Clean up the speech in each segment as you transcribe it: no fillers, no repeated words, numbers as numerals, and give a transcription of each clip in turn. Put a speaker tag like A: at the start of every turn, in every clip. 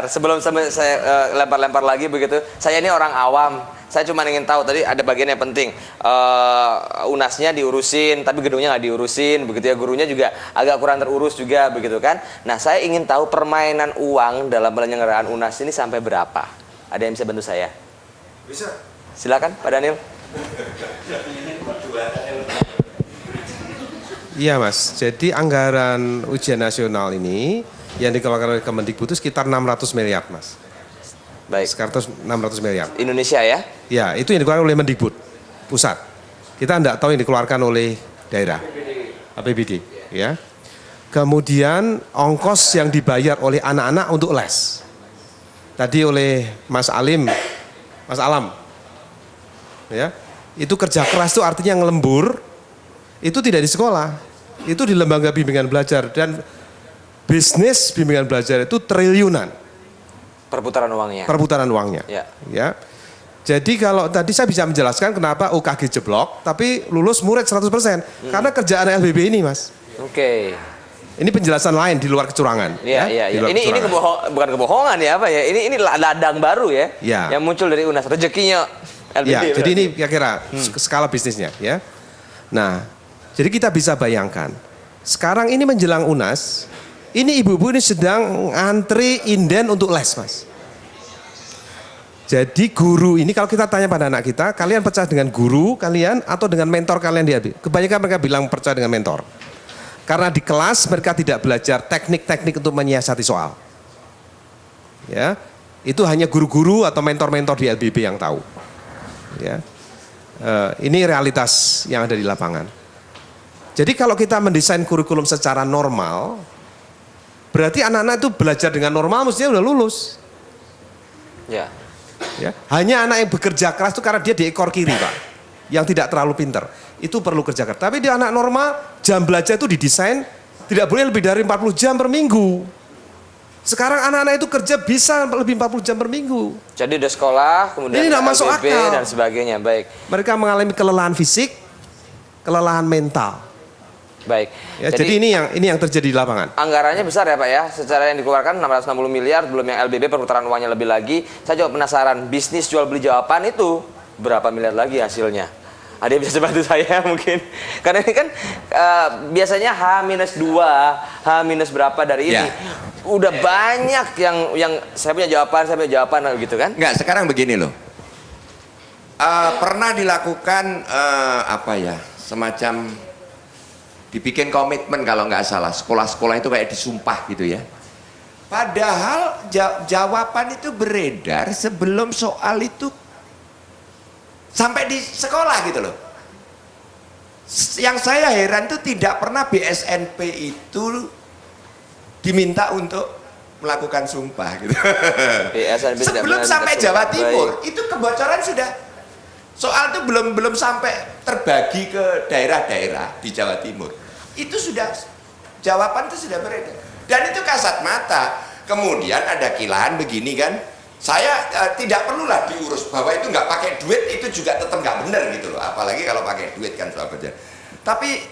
A: sebentar. Sebelum saya lempar-lempar lagi begitu. Saya ini orang awam. Saya cuma ingin tahu tadi ada bagian yang penting. UNASnya diurusin, tapi gedungnya nggak diurusin, begitu ya. Gurunya juga agak kurang terurus juga, begitu kan. Nah, saya ingin tahu permainan uang dalam penyelenggaraan UNAS ini sampai berapa? Ada yang bisa bantu saya?
B: Bisa.
A: Silakan, Pak Daniel.
B: Iya Mas, jadi anggaran ujian nasional ini yang dikeluarkan oleh Kemendikbud itu sekitar 600 miliar Mas.
A: Baik.
B: Sekitar 600 miliar.
A: Indonesia ya?
B: Ya, itu yang dikeluarkan oleh Mendikbud pusat. Kita tidak tahu yang dikeluarkan oleh daerah. APBD. Ya. Kemudian ongkos yang dibayar oleh anak-anak untuk les. Tadi oleh Mas Alam. Ya. Itu kerja keras itu artinya ngelembur. Itu tidak di sekolah, itu di lembaga bimbingan belajar dan bisnis bimbingan belajar itu triliunan.
A: Perputaran uangnya.
B: Perputaran uangnya. Ya. Jadi kalau tadi saya bisa menjelaskan kenapa UKG jeblok, tapi lulus murid 100%. Karena kerjaan LBB ini Mas.
A: Oke.
B: Ini penjelasan lain di luar kecurangan.
A: Iya. Ini bukan kebohongan ya apa ya? Ini ladang baru ya. Yang muncul dari UNAS, rezekinya LBB.
B: Ya, jadi ini kira-kira skala bisnisnya ya. Nah, jadi kita bisa bayangkan, sekarang ini menjelang UNAS, ini ibu-ibu ini sedang antri inden untuk les Mas. Jadi guru ini kalau kita tanya pada anak kita, kalian percaya dengan guru kalian atau dengan mentor kalian di LBB? Kebanyakan mereka bilang percaya dengan mentor. Karena di kelas mereka tidak belajar teknik-teknik untuk menyiasati soal. Ya, itu hanya guru-guru atau mentor-mentor di LBB yang tahu. Ya, ini realitas yang ada di lapangan. Jadi kalau kita mendesain kurikulum secara normal, berarti anak-anak itu belajar dengan normal mestinya udah lulus.
A: Ya.
B: Hanya anak yang bekerja keras itu karena dia di ekor kiri Pak, yang tidak terlalu pintar. Itu perlu kerja keras. Tapi di anak normal, jam belajar itu didesain tidak boleh lebih dari 40 jam per minggu. Sekarang anak-anak itu kerja bisa lebih 40 jam per minggu.
A: Jadi udah sekolah, kemudian
B: ini tidak masuk akal
A: dan sebagainya. Baik.
B: Mereka mengalami kelelahan fisik, kelelahan mental.
A: Baik.
B: Ya, jadi ini yang terjadi di lapangan.
A: Anggarannya besar ya Pak ya. Secara yang dikeluarkan 660 miliar, belum yang LBB perputaran uangnya lebih lagi. Saya juga penasaran, bisnis jual beli jawaban itu berapa miliar lagi hasilnya? Ada yang bisa bantu saya mungkin? Karena ini kan biasanya H-2, H- berapa dari ini. Udah banyak yang saya punya jawaban gitu kan?
C: Enggak, sekarang begini loh. Pernah dilakukan semacam dibikin komitmen kalau nggak salah, sekolah-sekolah itu kayak disumpah gitu ya. Padahal jawaban itu beredar sebelum soal itu sampai di sekolah gitu loh. Yang saya heran itu tidak pernah BSNP itu diminta untuk melakukan sumpah gitu. Sebelum sampai Jawa Timur itu kebocoran sudah. Soal itu belum sampai terbagi ke daerah-daerah di Jawa Timur. Itu sudah, jawaban itu sudah beredar. Dan itu kasat mata. Kemudian ada kilahan begini kan. Saya tidak perlulah diurus bahwa itu nggak pakai duit, itu juga tetap nggak benar gitu loh. Apalagi kalau pakai duit kan soal berjalan.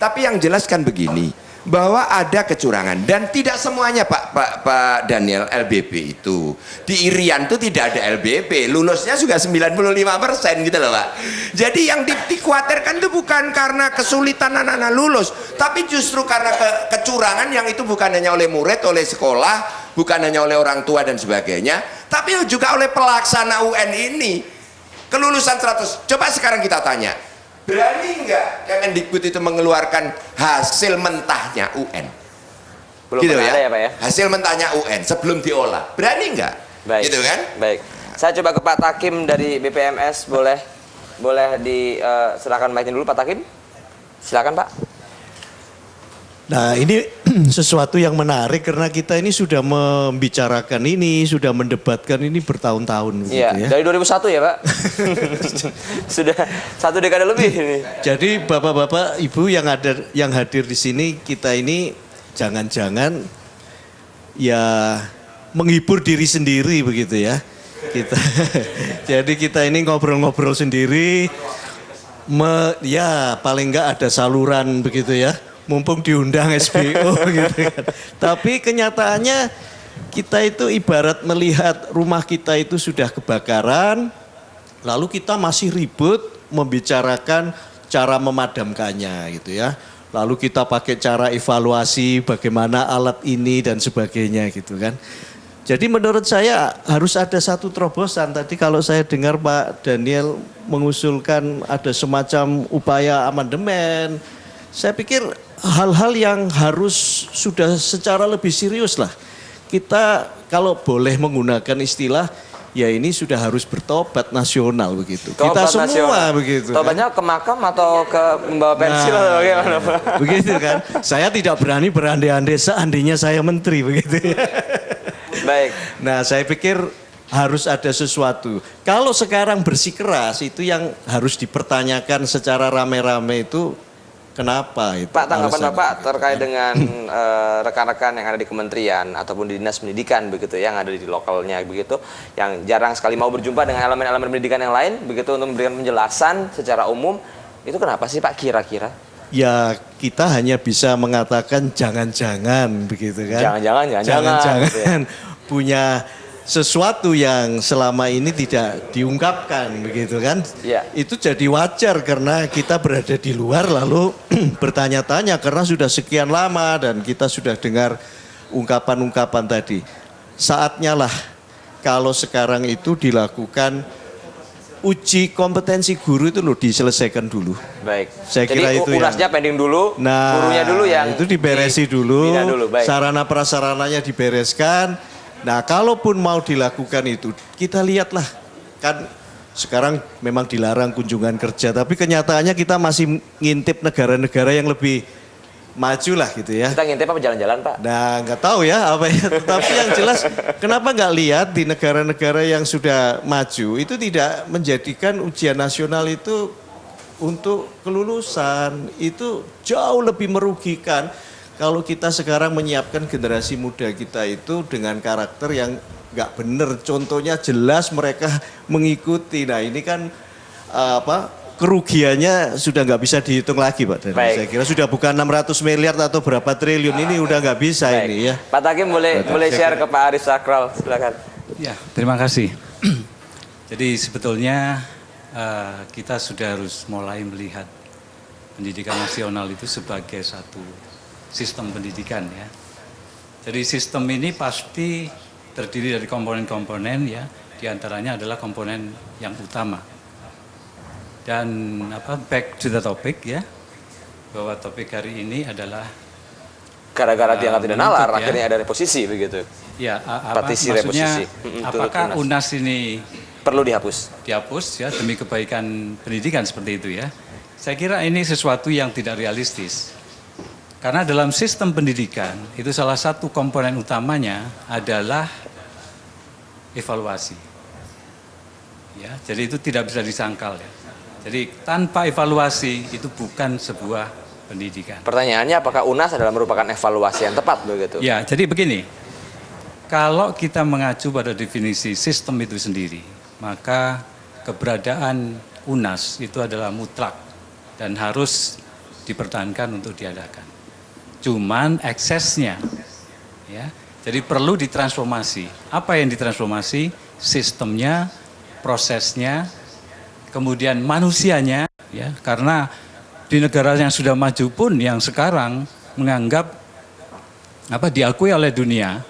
C: Tapi yang jelas kan begini. Bahwa ada kecurangan dan tidak semuanya Pak Daniel LBB itu di Irian itu tidak ada LBB, lulusnya juga 95% gitu loh Pak. Jadi yang dikhawatirkan itu bukan karena kesulitan anak-anak lulus, tapi justru karena kecurangan yang itu bukan hanya oleh murid, oleh sekolah, bukan hanya oleh orang tua dan sebagainya, tapi juga oleh pelaksana UN ini. Kelulusan 100. Coba sekarang kita tanya, berani nggak Kemendikbud itu mengeluarkan hasil mentahnya UN?
A: Belum
C: gitu
A: ada ya Pak ya?
C: Hasil mentahnya UN sebelum diolah. Berani nggak?
A: Baik.
C: Gitu kan?
A: Baik. Saya coba ke Pak Takim dari BPMS, boleh silakan mic dulu Pak Takim. Silakan Pak.
D: Nah ini sesuatu yang menarik karena kita ini sudah membicarakan ini, sudah mendebatkan ini bertahun-tahun.
A: Iya,
D: gitu ya.
A: dari 2001 ya Pak. Sudah 1 dekade lebih ini.
D: Jadi bapak-bapak, ibu yang hadir di sini, kita ini jangan-jangan ya menghibur diri sendiri begitu ya. Jadi kita ini ngobrol-ngobrol sendiri, ya paling enggak ada saluran begitu ya. Mumpung diundang SBO gitu kan. Tapi kenyataannya Kita itu ibarat melihat rumah kita itu sudah kebakaran, lalu kita masih ribut membicarakan cara memadamkannya gitu ya. Lalu kita pakai cara evaluasi bagaimana alat ini dan sebagainya gitu kan. Jadi menurut saya harus ada satu terobosan. Tadi kalau saya dengar Pak Daniel mengusulkan ada semacam upaya amandemen. Saya pikir hal-hal yang harus sudah secara lebih serius lah. Kita kalau boleh menggunakan istilah, ya ini sudah harus bertobat nasional begitu.
A: Tobat
D: kita semua
A: nasional.
D: begitu.
A: Tobatnya ke makam atau ke membawa pensil atau bagaimana Pak?
D: Begitu kan. Saya tidak berani berandai-andai seandainya saya menteri begitu ya.
A: Baik.
D: Nah saya pikir harus ada sesuatu. Kalau sekarang bersikeras itu yang harus dipertanyakan secara rame-rame itu kenapa itu.
A: Pak, tanggapan
D: alasannya.
A: Bapak terkait dengan rekan-rekan yang ada di kementerian ataupun di dinas pendidikan begitu yang ada di lokalnya begitu, yang jarang sekali mau berjumpa dengan elemen-elemen pendidikan yang lain begitu untuk memberikan penjelasan secara umum, itu kenapa sih Pak kira-kira?
D: Ya kita hanya bisa mengatakan jangan-jangan begitu kan.
A: Jangan-jangan.
D: Punya sesuatu yang selama ini tidak diungkapkan begitu kan.
A: Ya.
D: Itu jadi wajar karena kita berada di luar lalu bertanya-tanya karena sudah sekian lama dan kita sudah dengar ungkapan-ungkapan tadi. Saatnya lah kalau sekarang itu dilakukan uji kompetensi guru itu loh diselesaikan dulu.
A: Baik.
D: Saya kira
A: Jadi
D: itu
A: unasnya pending dulu,
D: Nah,
A: gurunya dulu yang
D: itu diberesi dulu,
A: dibina dulu. Baik.
D: sarana prasarananya dibereskan. Nah, kalaupun mau dilakukan itu, kita lihatlah kan sekarang memang dilarang kunjungan kerja, tapi kenyataannya kita masih ngintip negara-negara yang lebih maju lah gitu ya.
A: Kita ngintip apa jalan-jalan Pak?
D: Nah, nggak tahu ya apa ya. Tetapi yang jelas, kenapa nggak lihat di negara-negara yang sudah maju itu tidak menjadikan ujian nasional itu untuk kelulusan itu jauh lebih merugikan kalau kita sekarang menyiapkan generasi muda kita itu dengan karakter yang nggak benar. Contohnya jelas mereka mengikuti. Nah, ini kan kerugiannya sudah nggak bisa dihitung lagi Pak. Dan
A: Baik.
D: saya kira sudah bukan 600 miliar atau berapa triliun ini udah nggak bisa
A: Baik.
D: ini ya.
A: Pak Takim boleh share ke Pak Aris Sakral, silakan.
E: Ya, terima kasih. Jadi sebetulnya kita sudah harus mulai melihat pendidikan nasional itu sebagai satu sistem pendidikan ya. Jadi sistem ini pasti terdiri dari komponen-komponen ya, diantaranya adalah komponen yang utama. Dan back to the topic ya, bahwa topik hari ini adalah
A: Gara-gara dianggap tidak nalar,
E: menuntut, ya.
A: akhirnya ada reposisi begitu.
E: ya
A: Partisi
E: maksudnya
A: reposisi.
E: apakah
A: Tuntut
E: UNAS ini
A: perlu dihapus?
E: dihapus ya demi kebaikan pendidikan seperti itu ya. Saya kira ini sesuatu yang tidak realistis. Karena dalam sistem pendidikan itu salah satu komponen utamanya adalah evaluasi. Ya, jadi itu tidak bisa disangkal ya. Jadi tanpa evaluasi itu bukan sebuah pendidikan.
A: Pertanyaannya apakah UNAS adalah merupakan evaluasi yang tepat begitu?
E: Ya, jadi begini. Kalau kita mengacu pada definisi sistem itu sendiri, maka keberadaan UNAS itu adalah mutlak dan harus dipertahankan untuk diadakan. Cuman eksesnya, ya, jadi perlu ditransformasi. Apa yang ditransformasi? Sistemnya, prosesnya, kemudian manusianya, ya, karena di negara yang sudah maju pun yang sekarang menganggap diakui oleh dunia,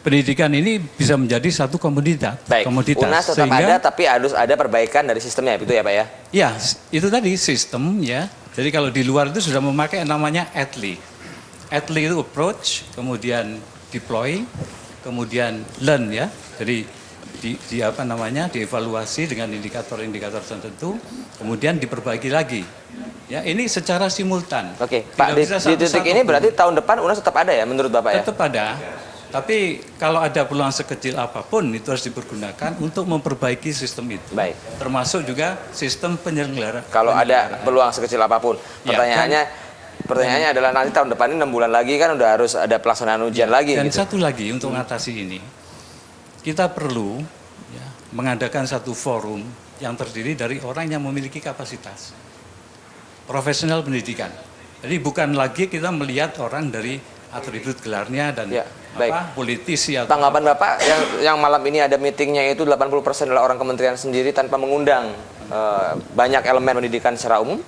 E: pendidikan ini bisa menjadi satu komoditas.
A: Baik, UNAS tetap ada tapi harus ada perbaikan dari sistemnya itu ya Pak ya?
E: Ya, itu tadi sistem ya. Jadi kalau di luar itu sudah memakai yang namanya ATLI. ATLI itu approach, kemudian deploy, kemudian learn ya. Jadi dievaluasi dengan indikator-indikator tertentu, kemudian diperbaiki lagi. Ya, ini secara simultan.
A: Oke, Pak, di titik ini berarti tahun depan UNAS tetap ada ya menurut Bapak ya?
E: Tetap ada. Tapi kalau ada peluang sekecil apapun itu harus dipergunakan untuk memperbaiki sistem itu.
A: Baik.
E: Termasuk juga sistem penyelenggara.
A: Kalau ada peluang sekecil apapun.
E: Ya,
A: Pertanyaannya adalah nanti tahun depan ini 6 bulan lagi kan udah harus ada pelaksanaan ujian lagi
E: Dan
A: gitu.
E: satu lagi untuk mengatasi ini, kita perlu ya, mengadakan satu forum yang terdiri dari orang yang memiliki kapasitas. Profesional pendidikan. Jadi bukan lagi kita melihat orang dari atribut gelarnya dan
A: Baik.
E: politisi atau
A: Tanggapan Bapak yang malam ini ada meetingnya itu 80% adalah orang kementerian sendiri tanpa mengundang banyak elemen pendidikan secara umum?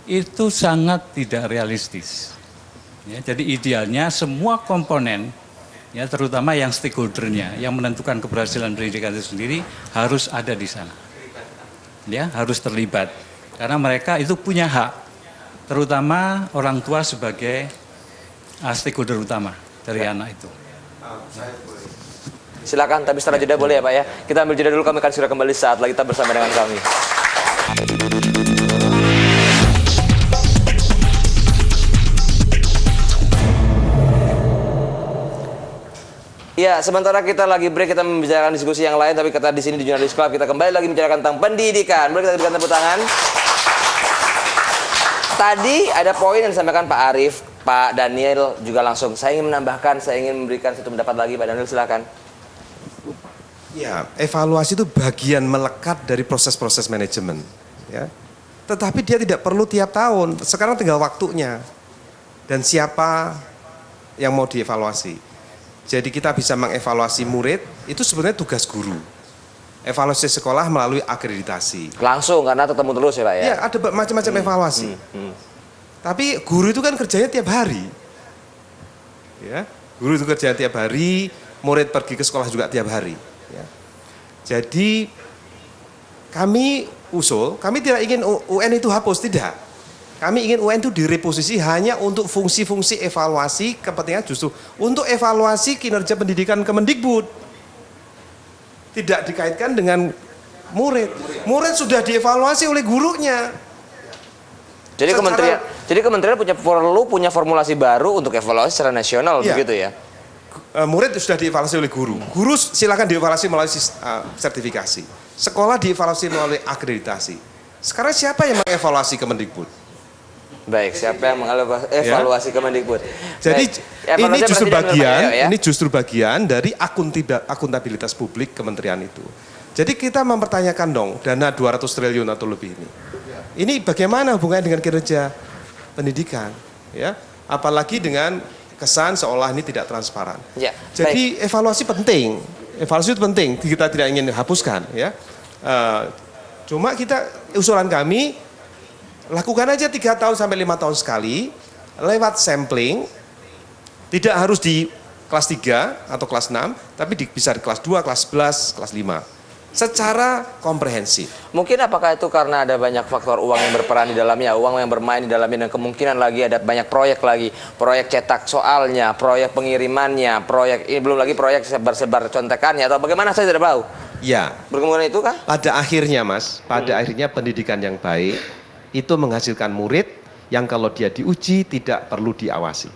E: itu sangat tidak realistis. Ya, jadi idealnya semua komponen, ya terutama yang stakeholdernya, yang menentukan keberhasilan pendidikan itu sendiri harus ada di sana. Ya, harus terlibat. Karena mereka itu punya hak, terutama orang tua sebagai stakeholder utama dari anak itu.
A: Silakan, tapi setelah jeda boleh ya Pak ya. Kita ambil jeda dulu, kami akan segera kembali saat lagi, tetap bersama dengan kami. Ya, sementara kita lagi break, kita membicarakan diskusi yang lain, tapi kata di sini di Jurnalis Club kita kembali lagi membicarakan tentang pendidikan. Boleh kita berikan tepuk tangan? Tadi ada poin yang disampaikan Pak Arief, Pak Daniel juga langsung. Saya ingin menambahkan, saya ingin memberikan satu pendapat lagi, Pak Daniel, silakan.
B: Ya, evaluasi itu bagian melekat dari proses-proses manajemen. Ya. Tetapi dia tidak perlu tiap tahun, sekarang tinggal waktunya. Dan siapa yang mau dievaluasi. Jadi kita bisa mengevaluasi murid, itu sebenarnya tugas guru. Evaluasi sekolah melalui akreditasi.
A: Langsung, karena ketemu terus ya Pak ya?
B: Ya, ada macam-macam evaluasi. Tapi guru itu kan kerjanya tiap hari. Ya, guru itu kerjanya tiap hari, murid pergi ke sekolah juga tiap hari. Ya. Jadi kami usul, kami tidak ingin UN itu hapus, tidak. Kami ingin UN itu direposisi hanya untuk fungsi-fungsi evaluasi, kepentingan justru untuk evaluasi kinerja pendidikan Kemendikbud. Tidak dikaitkan dengan murid. Murid sudah dievaluasi oleh gurunya.
A: Jadi kementerian punya formulasi baru untuk evaluasi secara nasional,
B: Iya.
A: begitu ya?
B: Murid sudah dievaluasi oleh guru. Guru silakan dievaluasi melalui sertifikasi. Sekolah dievaluasi melalui akreditasi. Sekarang siapa yang mengevaluasi Kemendikbud?
A: Baik, siapa yang mengevaluasi Kemendikbud?
B: Jadi
A: Baik.
B: ini
A: Evaluasi
B: justru
A: presiden menurut Pak Yoyo, ya?
B: ini justru bagian dari akuntabilitas publik kementerian itu. Jadi kita mempertanyakan dong dana 200 triliun atau lebih ini. Ini bagaimana hubungannya dengan kinerja pendidikan, ya? Apalagi dengan kesan seolah ini tidak transparan.
A: Ya,
B: Jadi evaluasi penting. Evaluasi itu penting. Kita tidak ingin hapuskan, ya. Cuma usulan kami lakukan aja 3 tahun sampai 5 tahun sekali lewat sampling. Tidak harus di kelas 3 atau kelas 6, tapi bisa di kelas 2, kelas 11, kelas 5. Secara komprehensif.
A: Mungkin apakah itu karena ada banyak faktor uang yang berperan di dalamnya, uang yang bermain di dalamnya, dan kemungkinan lagi ada banyak proyek lagi, proyek cetak soalnya, proyek pengirimannya, belum lagi proyek sebar-sebar contekannya, atau bagaimana saya tidak tahu.
B: Ya.
A: Berkemungkinan itu kah?
B: Pada akhirnya Mas, pada akhirnya pendidikan yang baik itu menghasilkan murid yang kalau dia diuji tidak perlu diawasi.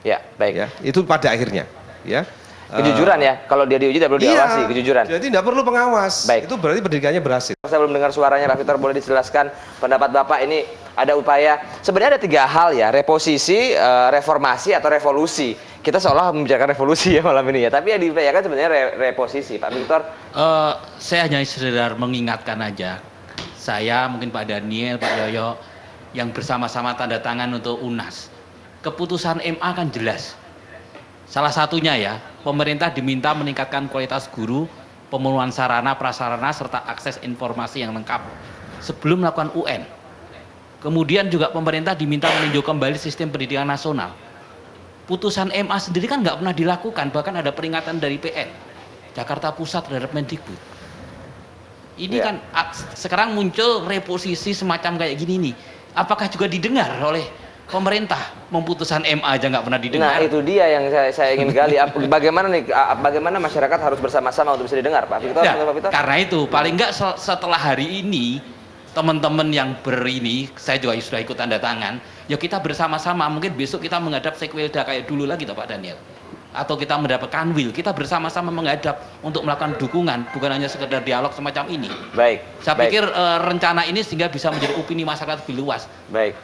A: Ya, baik.
B: Ya, itu pada akhirnya. Ya.
A: Kejujuran ya, kalau dia diuji tidak perlu diawasi, kejujuran.
B: Jadi tidak perlu pengawas.
A: Baik.
B: Itu berarti pendidikannya berhasil.
A: Saya belum dengar suaranya, Pak Victor, boleh dijelaskan pendapat Bapak ini ada upaya, sebenarnya ada 3 hal ya, reposisi, reformasi, atau revolusi. Kita seolah membicarakan revolusi ya malam ini ya, tapi yang diupayakan sebenarnya reposisi, Pak Victor.
F: Saya hanya sekedar mengingatkan aja, saya mungkin Pak Daniel, Pak Yoyo, yang bersama-sama tanda tangan untuk UNAS. Keputusan MA kan jelas. Salah satunya ya, pemerintah diminta meningkatkan kualitas guru, pemenuhan sarana, prasarana, serta akses informasi yang lengkap sebelum melakukan UN. Kemudian juga pemerintah diminta meninjau kembali sistem pendidikan nasional. Putusan MA sendiri kan nggak pernah dilakukan, bahkan ada peringatan dari PN, Jakarta Pusat terhadap Mendikbud. Ini
A: Ya.
F: kan sekarang muncul reposisi semacam kayak gini nih. Apakah juga didengar oleh pemerintah? Memutusan MA aja nggak pernah didengar.
A: Nah, itu dia yang saya ingin gali. Bagaimana masyarakat harus bersama-sama untuk bisa didengar, Pak Victor?
F: Ya,
A: Pak Victor?
F: karena itu paling nggak setelah hari ini teman-teman yang saya juga sudah ikut tanda tangan, ya kita bersama-sama, mungkin besok kita menghadap Sekwilda kayak dulu lagi toh Pak Daniel, atau kita mendapat Kanwil, kita bersama-sama menghadap untuk melakukan dukungan, bukan hanya sekedar dialog semacam ini.
A: Baik.
F: Saya pikir rencana ini sehingga bisa menjadi opini masyarakat lebih luas.
A: Baik.